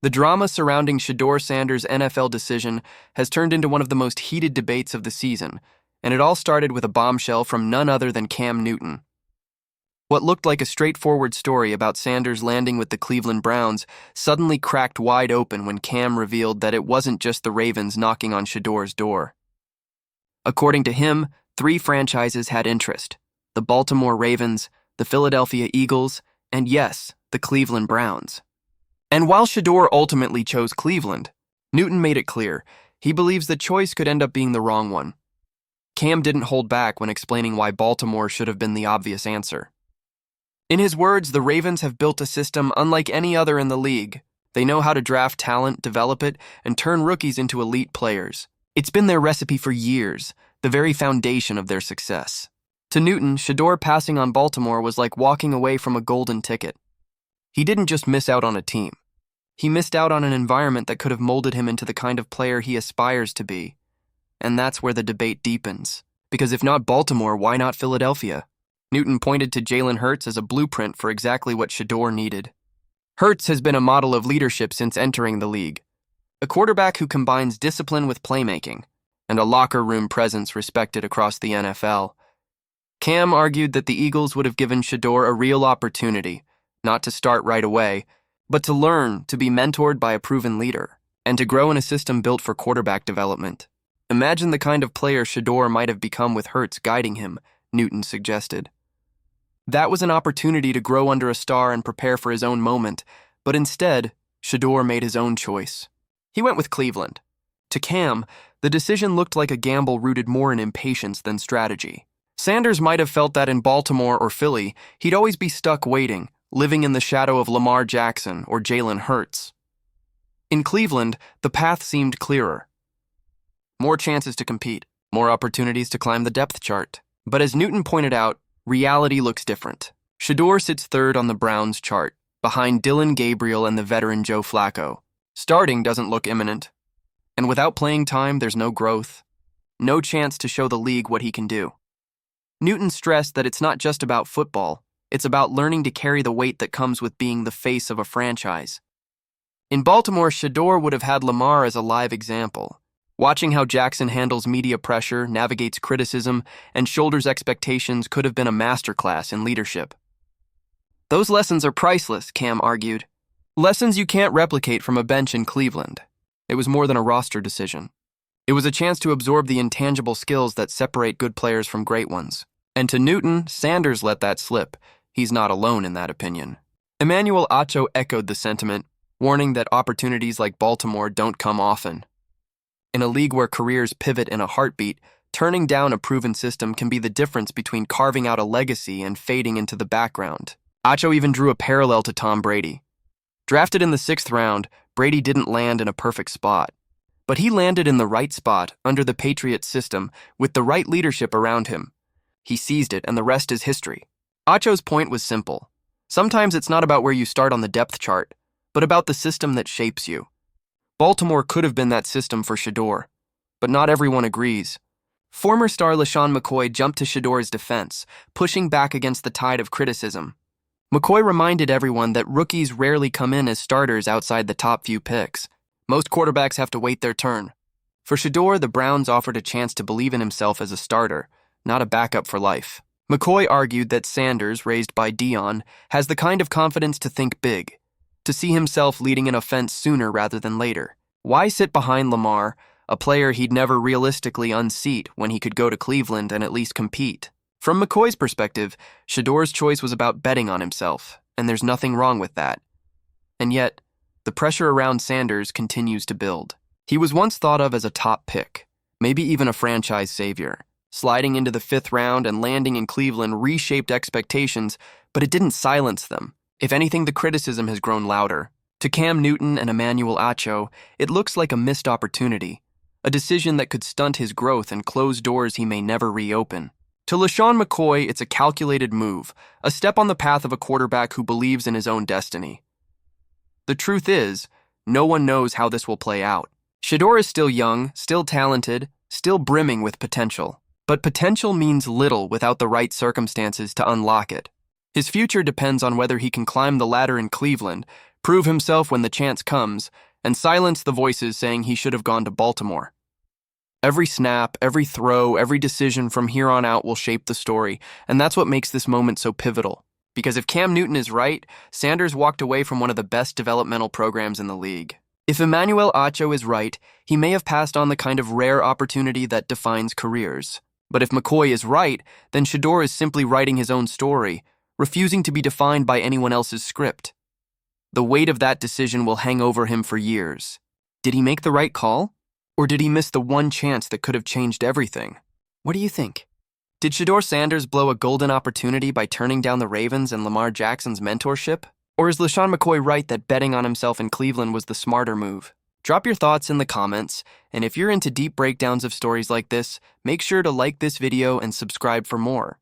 The drama surrounding Shedeur Sanders' NFL decision has turned into one of the most heated debates of the season, and it all started with a bombshell from none other than Cam Newton. What looked like a straightforward story about Sanders landing with the Cleveland Browns suddenly cracked wide open when Cam revealed that it wasn't just the Ravens knocking on Shedeur's door. According to him, 3 franchises had interest: the Baltimore Ravens, the Philadelphia Eagles, and yes, the Cleveland Browns. And while Shedeur ultimately chose Cleveland, Newton made it clear he believes the choice could end up being the wrong one. Cam didn't hold back when explaining why Baltimore should have been the obvious answer. In his words, the Ravens have built a system unlike any other in the league. They know how to draft talent, develop it, and turn rookies into elite players. It's been their recipe for years, the very foundation of their success. To Newton, Shedeur passing on Baltimore was like walking away from a golden ticket. He didn't just miss out on a team. He missed out on an environment that could have molded him into the kind of player he aspires to be. And that's where the debate deepens. Because if not Baltimore, why not Philadelphia? Newton pointed to Jalen Hurts as a blueprint for exactly what Shedeur needed. Hurts has been a model of leadership since entering the league. A quarterback who combines discipline with playmaking, and a locker room presence respected across the NFL. Cam argued that the Eagles would have given Shedeur a real opportunity, not to start right away, but to learn, to be mentored by a proven leader, and to grow in a system built for quarterback development. Imagine the kind of player Shedeur might have become with Hurts guiding him, Newton suggested. That was an opportunity to grow under a star and prepare for his own moment, but instead, Shedeur made his own choice. He went with Cleveland. To Cam, the decision looked like a gamble rooted more in impatience than strategy. Sanders might have felt that in Baltimore or Philly, he'd always be stuck waiting, living in the shadow of Lamar Jackson or Jalen Hurts. In Cleveland, the path seemed clearer. More chances to compete, more opportunities to climb the depth chart. But as Newton pointed out, reality looks different. Shedeur sits third on the Browns chart, behind Dylan Gabriel and the veteran Joe Flacco. Starting doesn't look imminent. And without playing time, there's no growth. No chance to show the league what he can do. Newton stressed that it's not just about football, it's about learning to carry the weight that comes with being the face of a franchise. In Baltimore, Shedeur would have had Lamar as a live example. Watching how Jackson handles media pressure, navigates criticism, and shoulders expectations could have been a masterclass in leadership. Those lessons are priceless, Cam argued. Lessons you can't replicate from a bench in Cleveland. It was more than a roster decision. It was a chance to absorb the intangible skills that separate good players from great ones. And to Newton, Sanders let that slip. He's not alone in that opinion. Emmanuel Acho echoed the sentiment, warning that opportunities like Baltimore don't come often. In a league where careers pivot in a heartbeat, turning down a proven system can be the difference between carving out a legacy and fading into the background. Acho even drew a parallel to Tom Brady. Drafted in the 6th round, Brady didn't land in a perfect spot. But he landed in the right spot under the Patriots system with the right leadership around him. He seized it, and the rest is history. Acho's point was simple. Sometimes it's not about where you start on the depth chart, but about the system that shapes you. Baltimore could have been that system for Shedeur, but not everyone agrees. Former star LeSean McCoy jumped to Shedeur's defense, pushing back against the tide of criticism. McCoy reminded everyone that rookies rarely come in as starters outside the top few picks. Most quarterbacks have to wait their turn. For Shedeur, the Browns offered a chance to believe in himself as a starter, not a backup for life. McCoy argued that Sanders, raised by Dion, has the kind of confidence to think big, to see himself leading an offense sooner rather than later. Why sit behind Lamar, a player he'd never realistically unseat, when he could go to Cleveland and at least compete? From McCoy's perspective, Shedeur's choice was about betting on himself, and there's nothing wrong with that. And yet, the pressure around Sanders continues to build. He was once thought of as a top pick, maybe even a franchise savior. Sliding into the 5th round and landing in Cleveland reshaped expectations, but it didn't silence them. If anything, the criticism has grown louder. To Cam Newton and Emmanuel Acho, it looks like a missed opportunity, a decision that could stunt his growth and close doors he may never reopen. To LeSean McCoy, it's a calculated move, a step on the path of a quarterback who believes in his own destiny. The truth is, no one knows how this will play out. Shedeur is still young, still talented, still brimming with potential. But potential means little without the right circumstances to unlock it. His future depends on whether he can climb the ladder in Cleveland, prove himself when the chance comes, and silence the voices saying he should have gone to Baltimore. Every snap, every throw, every decision from here on out will shape the story, and that's what makes this moment so pivotal. Because if Cam Newton is right, Sanders walked away from one of the best developmental programs in the league. If Emmanuel Acho is right, he may have passed on the kind of rare opportunity that defines careers. But if McCoy is right, then Shedeur is simply writing his own story, refusing to be defined by anyone else's script. The weight of that decision will hang over him for years. Did he make the right call? Or did he miss the one chance that could have changed everything? What do you think? Did Shedeur Sanders blow a golden opportunity by turning down the Ravens and Lamar Jackson's mentorship? Or is LeSean McCoy right that betting on himself in Cleveland was the smarter move? Drop your thoughts in the comments, and if you're into deep breakdowns of stories like this, make sure to like this video and subscribe for more.